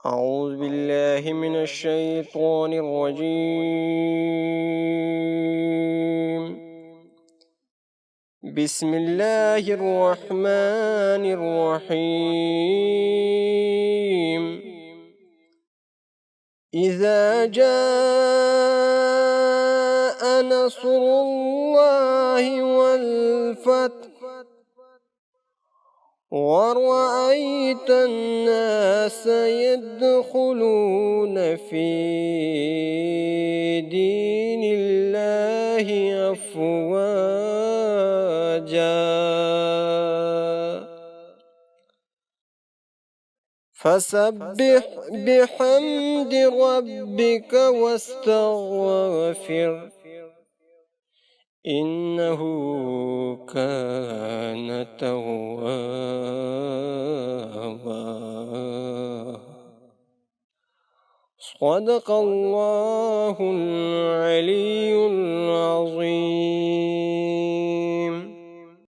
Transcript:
أعوذ بالله من الشيطان الرجيم. بسم الله الرحمن الرحيم. إذا جاء نصر الله والفتح ورأيت الناس يدخلون في دين الله أفواجا فسبح بحمد ربك واستغفر إنه كان توابا. صدق الله العلي